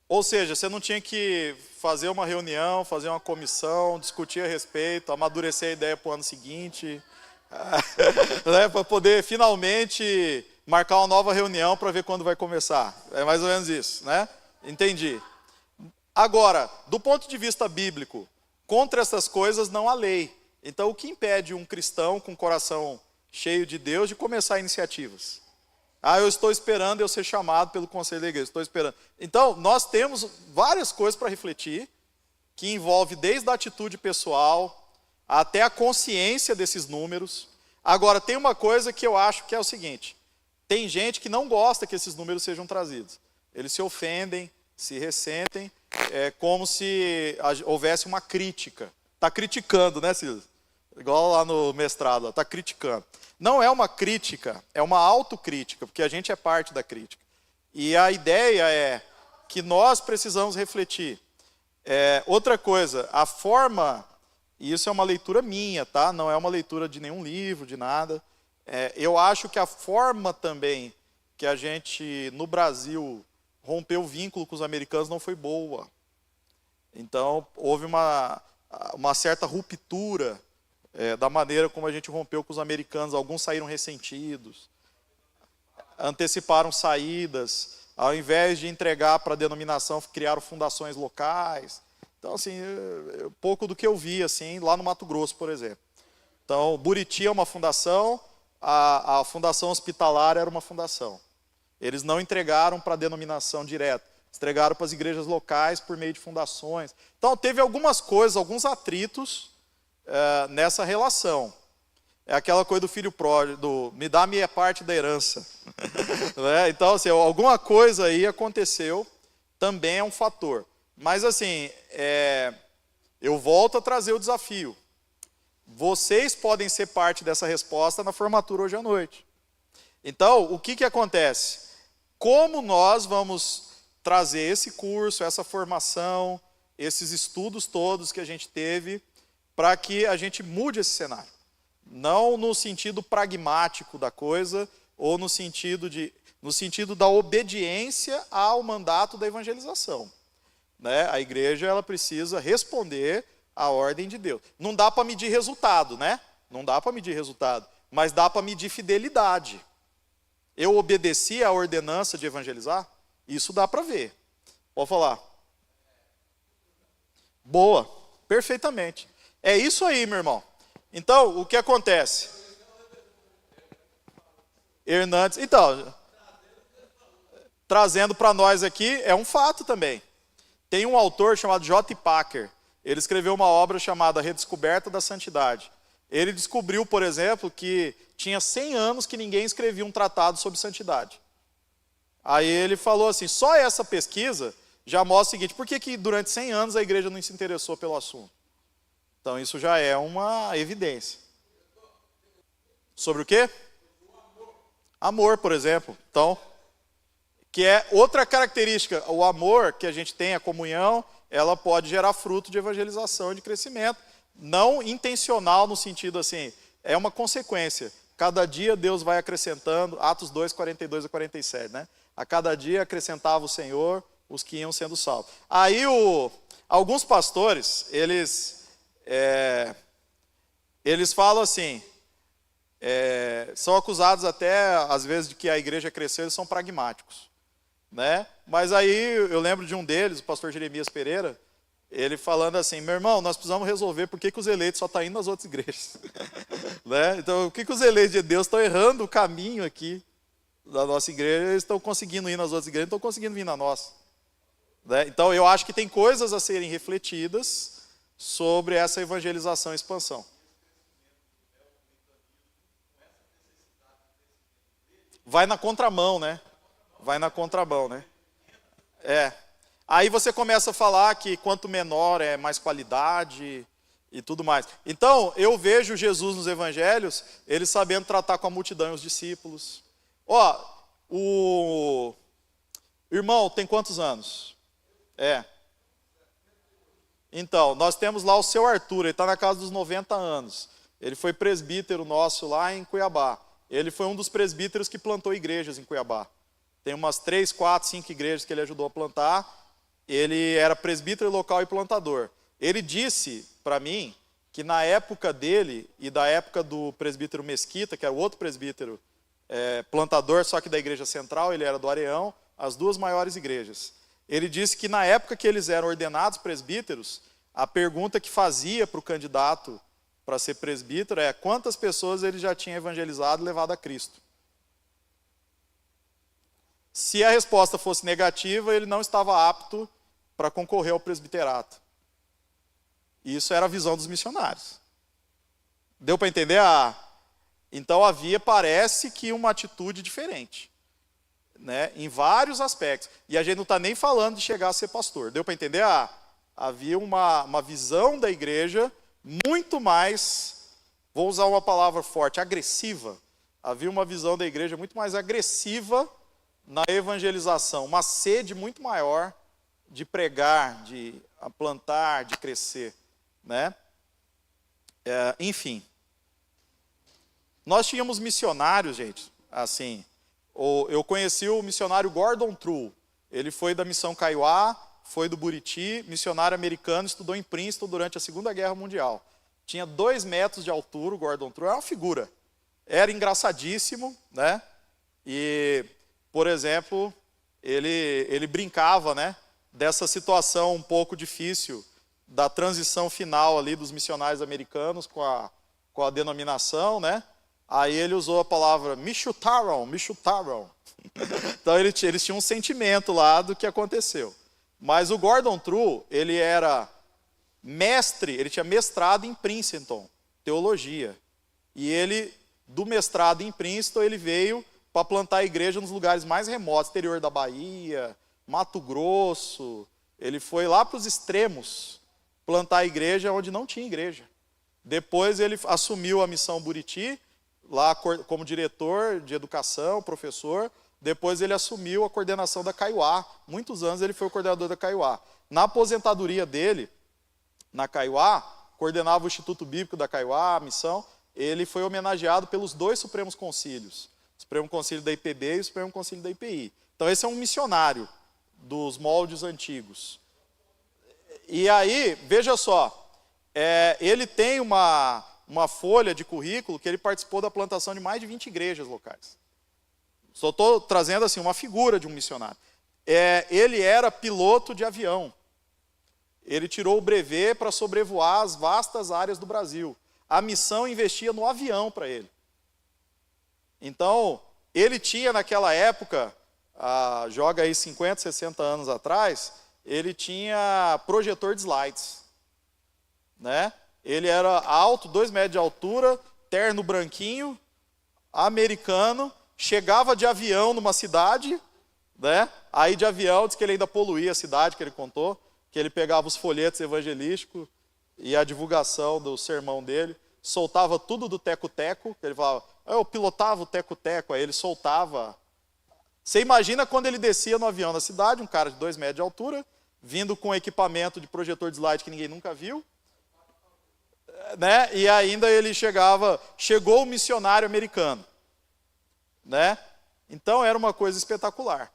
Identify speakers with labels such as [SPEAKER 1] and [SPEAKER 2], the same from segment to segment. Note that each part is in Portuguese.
[SPEAKER 1] Ou seja, você não tinha que fazer uma reunião, fazer uma comissão, discutir a respeito, amadurecer a ideia para o ano seguinte, né, para poder finalmente marcar uma nova reunião para ver quando vai começar. É mais ou menos isso, né? Entendi. Agora, do ponto de vista bíblico, contra essas coisas não há lei. Então, o que impede um cristão com o coração cheio de Deus de começar iniciativas? Eu estou esperando eu ser chamado pelo conselho da igreja, estou esperando. Então, nós temos várias coisas para refletir, que envolve desde a atitude pessoal até a consciência desses números. Agora, tem uma coisa que eu acho que é o seguinte: tem gente que não gosta que esses números sejam trazidos. Eles se ofendem, se ressentem, como se houvesse uma crítica. Está criticando, né, Cílio? Igual lá no mestrado, está criticando. Não é uma crítica, é uma autocrítica, porque a gente é parte da crítica. E a ideia é que nós precisamos refletir. Outra coisa, a forma, e isso é uma leitura minha, tá? Não é uma leitura de nenhum livro, de nada. Eu acho que a forma também que a gente, no Brasil, rompeu o vínculo com os americanos não foi boa. Então, houve uma certa ruptura da maneira como a gente rompeu com os americanos. Alguns saíram ressentidos, anteciparam saídas, ao invés de entregar para a denominação, criaram fundações locais. Então, assim, pouco do que eu vi, assim, lá no Mato Grosso, por exemplo. Então, Buriti é uma fundação, a Fundação Hospitalar era uma fundação. Eles não entregaram para a denominação direta, entregaram para as igrejas locais por meio de fundações. Então, teve algumas coisas, alguns atritos nessa relação. É aquela coisa do filho pródigo, me dá a minha parte da herança. Né? Então, assim, alguma coisa aí aconteceu, também é um fator. Mas, assim, eu volto a trazer o desafio. Vocês podem ser parte dessa resposta na formatura hoje à noite. Então, o que acontece? Como nós vamos trazer esse curso, essa formação, esses estudos todos que a gente teve, para que a gente mude esse cenário? Não no sentido pragmático da coisa, ou no sentido da obediência ao mandato da evangelização. Né? A igreja ela precisa responder à ordem de Deus. Não dá para medir resultado, né? Não dá para medir resultado, mas dá para medir fidelidade. Eu obedeci à ordenança de evangelizar? Isso dá para ver. Pode falar. Boa, perfeitamente. É isso aí, meu irmão. Então, o que acontece? Hernandes, então, trazendo para nós aqui, é um fato também. Tem um autor chamado J. Packer. Ele escreveu uma obra chamada Redescoberta da Santidade. Ele descobriu, por exemplo, que tinha 100 anos que ninguém escrevia um tratado sobre santidade. Aí ele falou assim, só essa pesquisa já mostra o seguinte: por que durante 100 anos a igreja não se interessou pelo assunto? Então isso já é uma evidência. Sobre o quê? Amor, por exemplo. Então, que é outra característica. O amor que a gente tem, a comunhão, ela pode gerar fruto de evangelização e de crescimento. Não intencional no sentido assim, é uma consequência. Cada dia Deus vai acrescentando, Atos 2, 42 a 47, né? A cada dia acrescentava o Senhor os que iam sendo salvos. Aí alguns pastores, eles falam assim, são acusados até, às vezes, de que a igreja cresceu, eles são pragmáticos. Né? Mas aí eu lembro de um deles, o pastor Jeremias Pereira, ele falando assim, meu irmão, nós precisamos resolver por que os eleitos só estão indo nas outras igrejas. Né? Então, o que os eleitos de Deus estão errando o caminho aqui da nossa igreja, eles estão conseguindo ir nas outras igrejas, não estão conseguindo vir na nossa. Né? Então, eu acho que tem coisas a serem refletidas sobre essa evangelização e expansão. Vai na contramão, né? Vai na contramão, né? Aí você começa a falar que quanto menor é mais qualidade e tudo mais. Então, eu vejo Jesus nos evangelhos, ele sabendo tratar com a multidão e os discípulos. O irmão tem quantos anos? Então, nós temos lá o seu Arthur, ele está na casa dos 90 anos. Ele foi presbítero nosso lá em Cuiabá. Ele foi um dos presbíteros que plantou igrejas em Cuiabá. Tem umas 3, 4, 5 igrejas que ele ajudou a plantar. ele era presbítero local e plantador. Ele disse para mim que na época dele e da época do presbítero Mesquita, que era o outro presbítero plantador, só que da igreja central, ele era do Areão, as duas maiores igrejas. Ele disse que na época que eles eram ordenados presbíteros, a pergunta que fazia para o candidato para ser presbítero é quantas pessoas ele já tinha evangelizado e levado a Cristo. Se a resposta fosse negativa, ele não estava apto para concorrer ao presbiterato. Isso era a visão dos missionários. Deu para entender? Então havia, parece que, uma atitude diferente, né, em vários aspectos. E a gente não está nem falando de chegar a ser pastor. Deu para entender? Havia uma visão da igreja muito mais, vou usar uma palavra forte, agressiva. Havia uma visão da igreja muito mais agressiva na evangelização, uma sede muito maior de pregar, de plantar, de crescer, né? Enfim, nós tínhamos missionários, gente, assim, eu conheci o missionário Gordon True, ele foi da missão Kaiowá, foi do Buriti, missionário americano, estudou em Princeton durante a Segunda Guerra Mundial. Tinha 2 metros de altura, o Gordon True, era uma figura, era engraçadíssimo, né? E, por exemplo, ele brincava, né, dessa situação um pouco difícil da transição final ali dos missionários americanos com a denominação, né? Aí ele usou a palavra me chutaram. Então eles tinham um sentimento lá do que aconteceu. Mas o Gordon True, ele era mestre, ele tinha mestrado em Princeton, teologia. E ele, do mestrado em Princeton, ele veio para plantar a igreja nos lugares mais remotos, interior da Bahia, Mato Grosso. Ele foi lá para os extremos plantar a igreja onde não tinha igreja. Depois ele assumiu a missão Buriti, lá como diretor de educação, professor. Depois ele assumiu a coordenação da Kaiowá. Muitos anos ele foi o coordenador da Kaiowá. Na aposentadoria dele, na Kaiowá, coordenava o Instituto Bíblico da Kaiowá, a missão. Ele foi homenageado pelos 2 Supremos Concílios. O Supremo Concílio da IPB e o Supremo Concílio da IPI. Então esse é um missionário dos moldes antigos. E aí, veja só, ele tem uma folha de currículo que ele participou da plantação de mais de 20 igrejas locais. Só estou trazendo assim uma figura de um missionário. Ele era piloto de avião. Ele tirou o brevet para sobrevoar as vastas áreas do Brasil. A missão investia no avião para ele. Então, ele tinha naquela época, joga aí 50, 60 anos atrás, ele tinha projetor de slides, né? Ele era alto, 2 metros de altura, terno branquinho, americano, chegava de avião numa cidade, né? Aí de avião, diz que ele ainda poluía a cidade, que ele contou, que ele pegava os folhetos evangelísticos e a divulgação do sermão dele, soltava tudo do teco-teco, ele falava, eu pilotava o teco-teco, aí ele soltava. Você imagina quando ele descia no avião na cidade, um cara de 2 metros de altura, vindo com equipamento de projetor de slide que ninguém nunca viu, né? E ainda ele chegou o missionário americano, né? Então era uma coisa espetacular.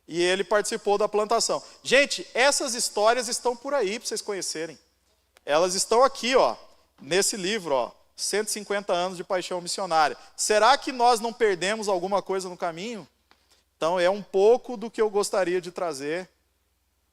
[SPEAKER 1] E ele participou da plantação. Gente, essas histórias estão por aí para vocês conhecerem. Elas estão aqui, ó, nesse livro, ó, 150 anos de paixão missionária. Será que nós não perdemos alguma coisa no caminho? Então é um pouco do que eu gostaria de trazer,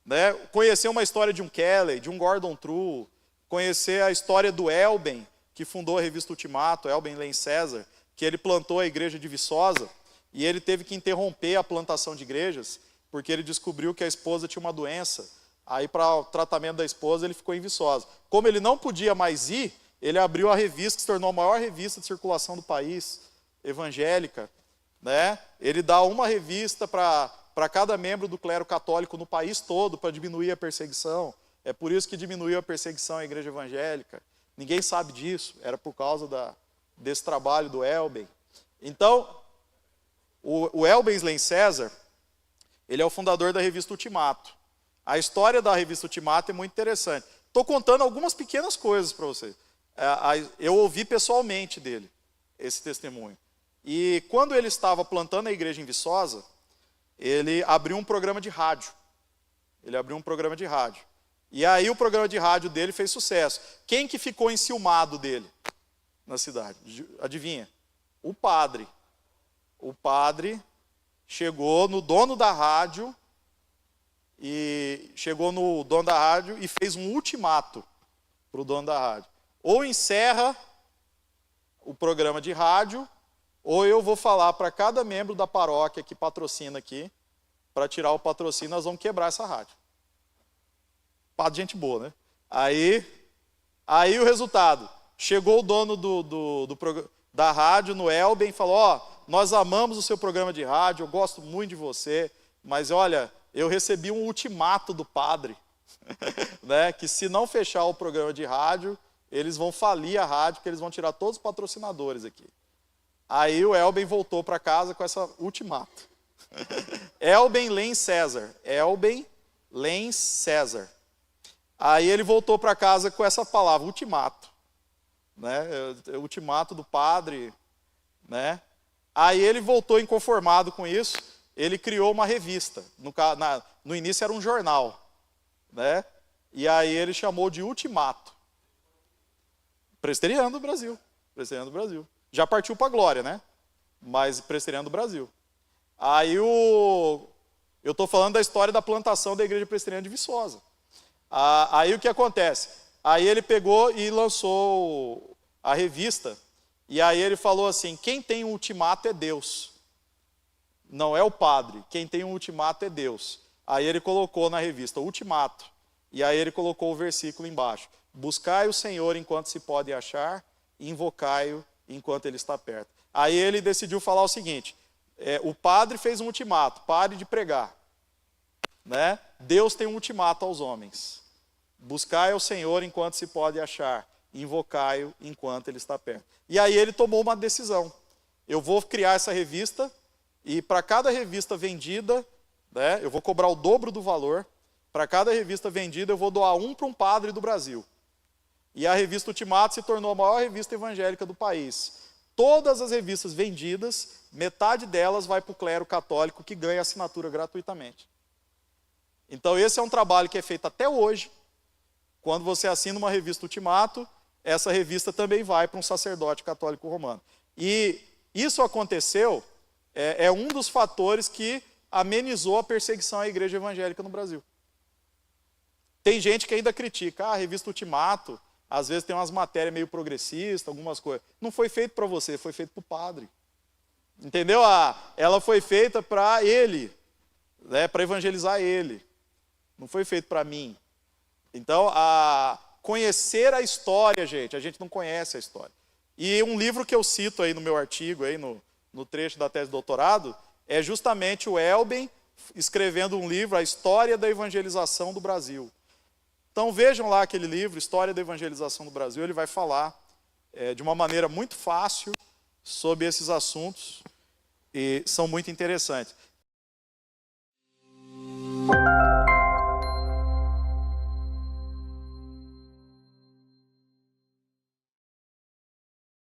[SPEAKER 1] né? Conhecer uma história de um Kelly, de um Gordon True, conhecer a história do Elben, que fundou a revista Ultimato, Elben Len César, que ele plantou a igreja de Viçosa, e ele teve que interromper a plantação de igrejas, porque ele descobriu que a esposa tinha uma doença. Aí, para o tratamento da esposa, ele ficou em Viçosa. Como ele não podia mais ir, ele abriu a revista, que se tornou a maior revista de circulação do país, evangélica, né? Ele dá uma revista para cada membro do clero católico no país todo, para diminuir a perseguição. É por isso que diminuiu a perseguição à igreja evangélica. Ninguém sabe disso, era por causa desse trabalho do Elben. Então, o Elben Len César, ele é o fundador da revista Ultimato. A história da revista Ultimato é muito interessante. Estou contando algumas pequenas coisas para vocês. Eu ouvi pessoalmente dele esse testemunho. E quando ele estava plantando a igreja em Viçosa, ele abriu um programa de rádio. Ele abriu um programa de rádio. E aí o programa de rádio dele fez sucesso. Quem que ficou enciumado dele na cidade? Adivinha? O padre. O padre chegou no dono da rádio e fez um ultimato para o dono da rádio. Ou encerra o programa de rádio, ou eu vou falar para cada membro da paróquia que patrocina aqui, para tirar o patrocínio, nós vamos quebrar essa rádio. Padre, gente boa, né? Aí o resultado, chegou o dono da rádio no Elben e falou, ó, nós amamos o seu programa de rádio, eu gosto muito de você, mas olha, eu recebi um ultimato do padre, né, que se não fechar o programa de rádio, eles vão falir a rádio, porque eles vão tirar todos os patrocinadores aqui. Aí o Elben voltou para casa com essa ultimato. Elben Lenz César. Elben Lenz César. Aí ele voltou para casa com essa palavra, ultimato. Né? Ultimato do padre. Né? Aí ele voltou inconformado com isso, ele criou uma revista. No início era um jornal. Né? E aí ele chamou de Ultimato. Presbiteriano do Brasil. Presbiteriano do Brasil. Já partiu para a glória, né? Mas Presbiteriano do Brasil. Aí eu estou falando da história da plantação da Igreja Presbiteriana de Viçosa. Aí o que acontece? Aí ele pegou e lançou a revista, e aí ele falou assim, quem tem um ultimato é Deus. Não é o padre, quem tem um ultimato é Deus. Aí ele colocou na revista, ultimato. E aí ele colocou o versículo embaixo. Buscai o Senhor enquanto se pode achar, e invocai-o enquanto ele está perto. Aí ele decidiu falar o seguinte, o padre fez um ultimato, pare de pregar. Né? Deus tem um ultimato aos homens. Buscai o Senhor enquanto se pode achar, invocai-o enquanto ele está perto. E aí ele tomou uma decisão. Eu vou criar essa revista, e para cada revista vendida, né, eu vou cobrar o dobro do valor. Para cada revista vendida, eu vou doar um para um padre do Brasil. E a revista Ultimato se tornou a maior revista evangélica do país. Todas as revistas vendidas, metade delas vai para o clero católico, que ganha assinatura gratuitamente. Então esse é um trabalho que é feito até hoje. Quando você assina uma revista Ultimato, essa revista também vai para um sacerdote católico romano. E isso aconteceu, é um dos fatores que amenizou a perseguição à igreja evangélica no Brasil. Tem gente que ainda critica, a revista Ultimato, às vezes tem umas matérias meio progressistas, algumas coisas. Não foi feito para você, foi feito para o padre. Entendeu? Ela foi feita para ele, né, para evangelizar ele. Não foi feito para mim. Então, conhecer a história, gente, a gente não conhece a história. E um livro que eu cito aí no meu artigo, aí no trecho da tese de doutorado, é justamente o Elben escrevendo um livro, A História da Evangelização do Brasil. Então vejam lá aquele livro, História da Evangelização do Brasil, ele vai falar de uma maneira muito fácil sobre esses assuntos e são muito interessantes.